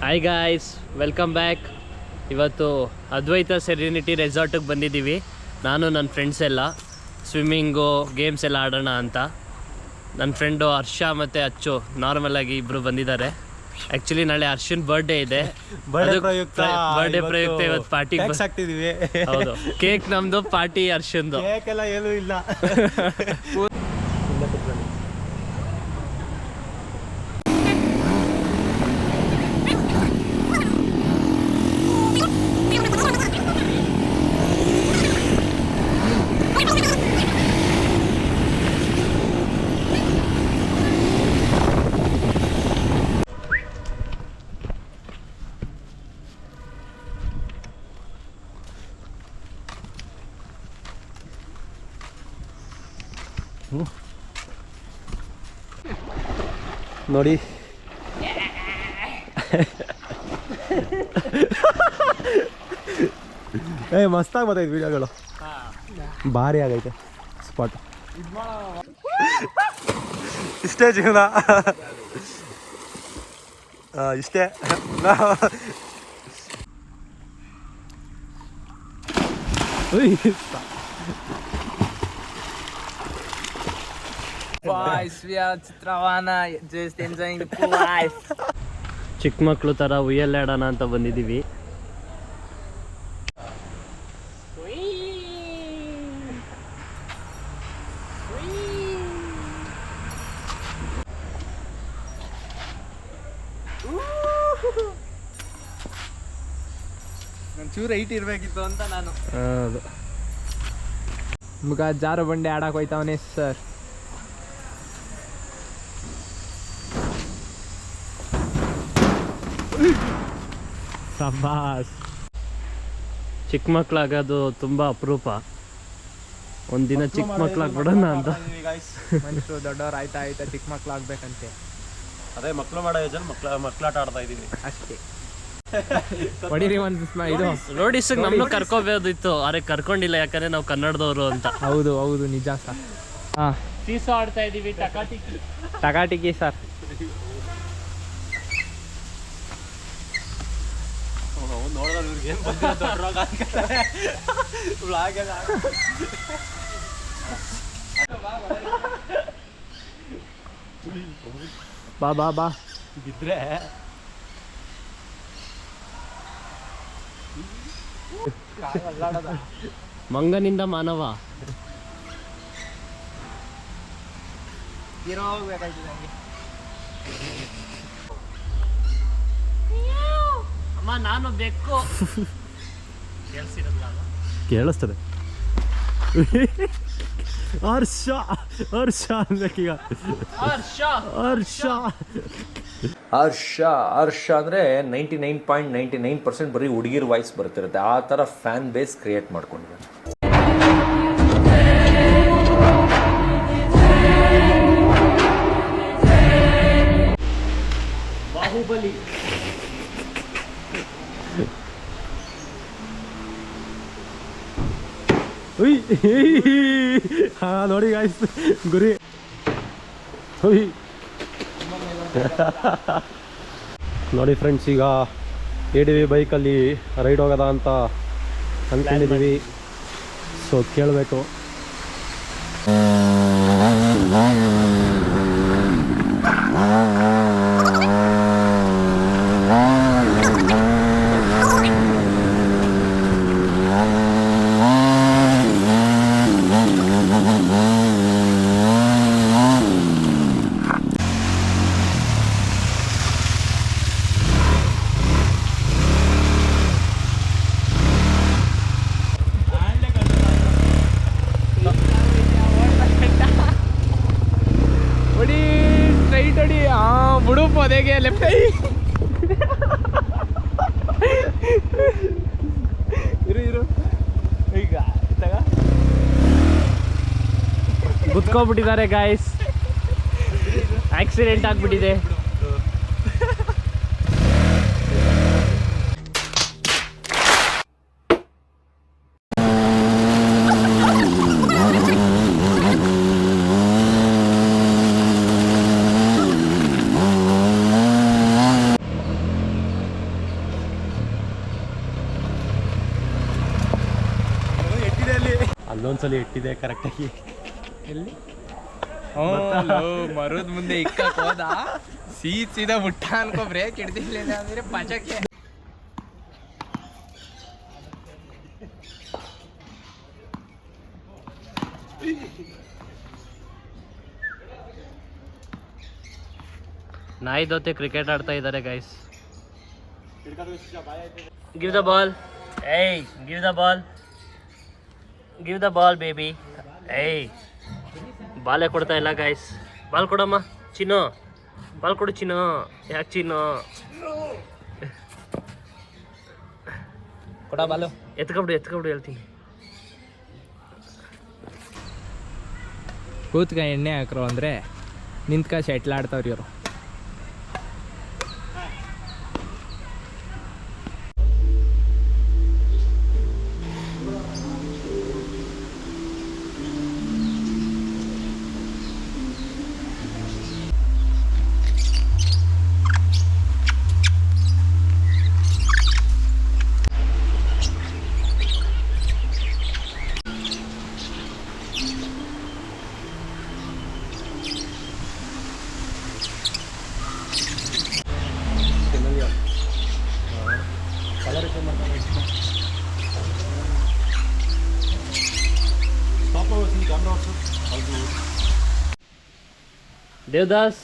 Hi guys, welcome back. ಇವತ್ತು ಅದ್ವೈತ serenity ರೆಸಾರ್ಟಿಗೆ ಬಂದಿದ್ದೀವಿ. ನಾನು ನನ್ನ ಫ್ರೆಂಡ್ಸ್ ಎಲ್ಲ ಸ್ವಿಮ್ಮಿಂಗು ಗೇಮ್ಸ್ ಎಲ್ಲ ಆಡೋಣ ಅಂತ. ನನ್ನ ಫ್ರೆಂಡು ಹರ್ಷ ಮತ್ತು ಅಚ್ಚು ನಾರ್ಮಲಾಗಿ ಇಬ್ಬರು ಬಂದಿದ್ದಾರೆ. ಆ್ಯಕ್ಚುಲಿ ನಾಳೆ ಹರ್ಷನ್ ಬರ್ಡೇ ಇದೆ. ಬರ್ಡೇ ಪ್ರಯುಕ್ತ ಇವತ್ತು ಪಾರ್ಟಿ ಆಗ್ತಿದ್ದೀವಿ. ಹೌದು, ಕೇಕ್ ನಮ್ಮದು, ಪಾರ್ಟಿ ಹರ್ಷನ್ದು. ಕೇಕ್ ಎಲ್ಲ ಏನೂ ಇಲ್ಲ. ನೋಡಿ ಮಸ್ತಾಗಿ ಬರ್ತೈತೆ ವಿಡಿಯೋಗಳು, ಭಾರಿ ಆಗೈತೆ ಸ್ಪಾಟ್. ಇಷ್ಟೇ ಜೀವನ, ಇಷ್ಟೇ. ಚಿಕ್ಕ ಮಕ್ಕಳು ಥರ ಉಯ್ಯಲ್ಲಾಡೋಣ ಅಂತ ಬಂದಿದ್ದೀವಿ. ಚೂರು ಹೈಟ್ ಇರಬೇಕಿತ್ತು ಅಂತ ನಾನು. ಹೌದು, ಮುಗ ಜಾರು ಬಂಡೆ ಆಡಕ್ಕೆ ಹೋಯ್ತಾವನೆ ಸರ್. ಸಬಾಸ್. ಚಿಕ್ಕ ಮಕ್ಕಳಾಗೋದು ತುಂಬ ಅಪರೂಪ. ಒಂದಿನ ಚಿಕ್ಕ ಮಕ್ಕಳಾಗ್ಬಿಡೋಣ ಅಂತ. ಮನುಷ್ಯರು ದೊಡ್ಡವ್ರು ಆಯ್ತಾ ಚಿಕ್ಕ ಮಕ್ಕಳಾಗ್ಬೇಕಂತೆ. ಅದೇ ಮಕ್ಕಳು ಮಾಡೋ ಏಜಲ್ಲಿ ಮಕ್ಕಳಾಟ ಆಡ್ತಾ ಇದ್ದೀವಿ ಅಷ್ಟೇ. ಹೊಡಿರಿ ಒಂದು ಇದು ರೋಡಿಸಿಗೆ ನಮ್ಮನ್ನು ಕರ್ಕೋಬೋದಿತ್ತು, ಆದರೆ ಕರ್ಕೊಂಡಿಲ್ಲ, ಯಾಕಂದ್ರೆ ನಾವು ಕನ್ನಡದವರು ಅಂತ. ಹೌದು ಹೌದು, ನಿಜ ಸರ್. ಹಾಂ, ಸೀಸೋ ಆಡ್ತಾ ಇದ್ದೀವಿ. ಟಕಾಟಿಕಿ ಸರ್. ಬಾ ಬಾ ಬಾ ಬಿದ್ರೆ ಮಂಗನಿಂದ ಮಾನವ. ಅಮ್ಮ ನಾನು ಬೇಕು. ಕೇಳಿಸ್ತದೆ. ಹರ್ಷ ಹರ್ಷ ಅನ್ಬೇಕೀಗ. ಹರ್ಷ ಹರ್ಷ ಹರ್ಷ ಹರ್ಷ ಅಂದರೆ 99.99% ಬರೀ ಹುಡುಗಿರ ವಾಯ್ಸ್ ಬರ್ತಿರುತ್ತೆ. ಆ ಥರ ಫ್ಯಾನ್ ಬೇಸ್ ಕ್ರಿಯೇಟ್ ಮಾಡ್ಕೊಂಡಿದ್ದಾರೆ. ಬಾಹುಬಲಿ. ಹಾ ನೋಡಿ ಗಾಯ್ಸ್, ಗುರಿ. ನೋಡಿ ಫ್ರೆಂಡ್ಸ್, ಈಗ ADV ಬೈಕಲ್ಲಿ ರೈಡ್ ಹೋಗೋದ ಅಂತ ಅಂದ್ಕೊಂಡಿದ್ದೀವಿ. ಸೊ ಕೇಳಬೇಕು. ಬಿಡು ಪೊದೆಗೆ ಲೆಫ್ಟ್ ಕೈ. ಇರು ಈಗ ಗುದ್ಕೋಬಿಟ್ಟಿದ್ದಾರೆ ಗಾಯ್ಸ್. ಆಕ್ಸಿಡೆಂಟ್ ಆಗ್ಬಿಟ್ಟಿದೆ. ಅಲ್ಲೊಂದ್ಸಲ ಇಟ್ಟಿದೆ ಕರೆಕ್ಟಾಗಿ. ಎಲ್ಲಿ ಮರದ ಮುಂದೆ ಇಕ್ಕಕ್ ಹೋದ, ಸೀದಾ ಮುಟ್ಟ ಅನ್ಕೋ ಬ್ರೇಕ್ ಹಿಡ್ದಿಲ್ಲ ಅಂದ್ರೆ ಪಚಕ್ಕೆ. ನಾಯಿ ಜೊತೆ ಕ್ರಿಕೆಟ್ ಆಡ್ತಾ ಇದ್ದಾರೆ ಗೈಸ್. ಗಿವ್ ದ ಬಾಲ್, ಏಯ್ give the ball, give the ball baby. ಏಯ್ ಬಾಲೇ ಕೊಡ್ತಾ ಇಲ್ಲ ಗೈಸ್. ಬಾಲ್ ಕೊಡಮ್ಮ ಚಿನ್ನು, ಬಾಲ್ ಕೊಡು ಚಿನ್ನು. ಯಾಕೆ ಚಿನ್ನು? ಕೊಡ ಬಾಲು. ಎತ್ಕೊಬಿಡು ಹೇಳ್ತೀನಿ. ಕೂತ್ಕ ಎಣ್ಣೆ ಹಾಕ್ರು ಅಂದರೆ ನಿಂತ್ಕ ಶೆಟ್ಲ್ ಆಡ್ತಾವ್ರಿ ಇವರು. ದೇವದಾಸ್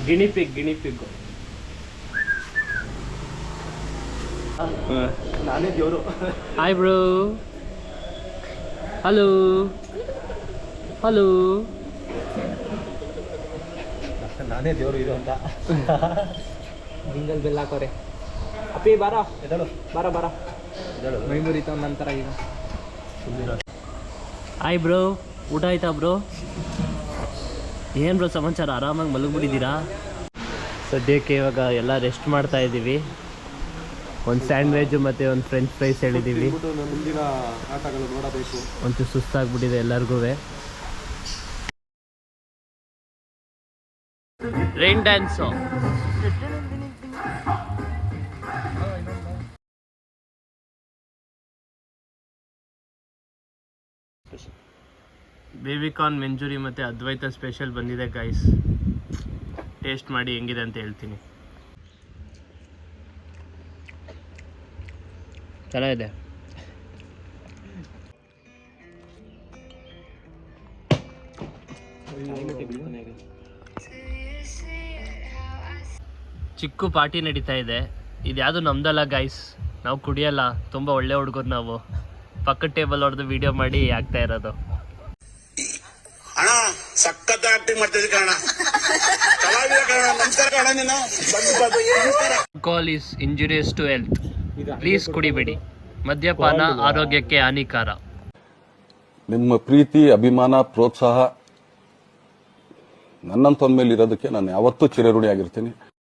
ಗಿಣಿಪಿಗ್. ನಾನೇ ದೇವರು. Hi bro. ಹಲೋ ನಾನೇ ದೇವರು ಇದು ಅಂತ. ಜಿಂಗಲ್ ಬೆಲ್ ಹಾಕೋರೆ. ಅಪ್ಪಿ ಬಾರ ಎದಳು ಬಾರ ಮೈ ಮುರಿತಾವ ನಂತರ ಈಗ. ಹಾಯ್ ಬ್ರೋ, ಊಟ ಆಯ್ತಾ ಬ್ರೋ? ಏನು ಬ್ರೋ ಸಮಾಚಾರ? ಆರಾಮಾಗಿ ಮಲಗಿಬಿಟ್ಟಿದ್ದೀರಾ? ಸದ್ಯಕ್ಕೆ ಇವಾಗ ಎಲ್ಲ ರೆಸ್ಟ್ ಮಾಡ್ತಾ ಇದ್ದೀವಿ. ಒಂದು ಸ್ಯಾಂಡ್ವಿಚ್ ಮತ್ತು ಒಂದು ಫ್ರೆಂಚ್ ಫ್ರೈಸ್ ಹೇಳಿದ್ದೀವಿ. ಮುಂದಿನ ಆಟಗಳು ನೋಡಬೇಕು. ಒಂಚೂರು ಸುಸ್ತಾಗ್ಬಿಟ್ಟಿದೆ ಎಲ್ಲರಿಗೂ. Rain dance. ಬೇಬಿಕಾರ್ನ್ ಮಂಚೂರಿ ಮತ್ತು ಅದ್ವೈತ ಸ್ಪೆಷಲ್ ಬಂದಿದೆ ಗೈಸ್. ಟೇಸ್ಟ್ ಮಾಡಿ ಹೆಂಗಿದೆ ಅಂತ ಹೇಳ್ತೀನಿ. ಚೆನ್ನಾಗಿದೆ. ಚಿಕ್ಕ ಪಾರ್ಟಿ ನಡೀತಾ ಇದೆ. ಇದ್ಯಾವುದು ನಮ್ದಲ್ಲ ಗೈಸ್, ನಾವು ಕುಡಿಯಲ್ಲ, ತುಂಬ ಒಳ್ಳೆ ಹುಡುಗರು ನಾವು. ಪಕ್ಕದ ಟೇಬಲ್ ಹೊಡೆದು ವಿಡಿಯೋ ಮಾಡಿ ಆಗ್ತಾ ಇರೋದು. ಅಣ್ಣ ಸಖತ್ ಆಕ್ಟಿಂಗ್ ಮಾಡ್ತಿದ್ದೆ ಕಣ, ಕಲಾವಿದ ಕಣ. ನಮಸ್ಕಾರ ಕಣ. ನೀನು alcohol is injurious to health. Please ಕುಡಿಬೇಡಿ. ಮದ್ಯಪಾನ ಆರೋಗ್ಯಕ್ಕೆ ಹಾನಿಕಾರ. ನಿಮ್ಮ ಪ್ರೀತಿ, ಅಭಿಮಾನ, ಪ್ರೋತ್ಸಾಹ ನನ್ನಂತವನ ಮೇಲೆ ಇರೋದಕ್ಕೆ ನಾನು ಯಾವತ್ತೂ ಚಿರಋಣಿಯಾಗಿರ್ತೀನಿ.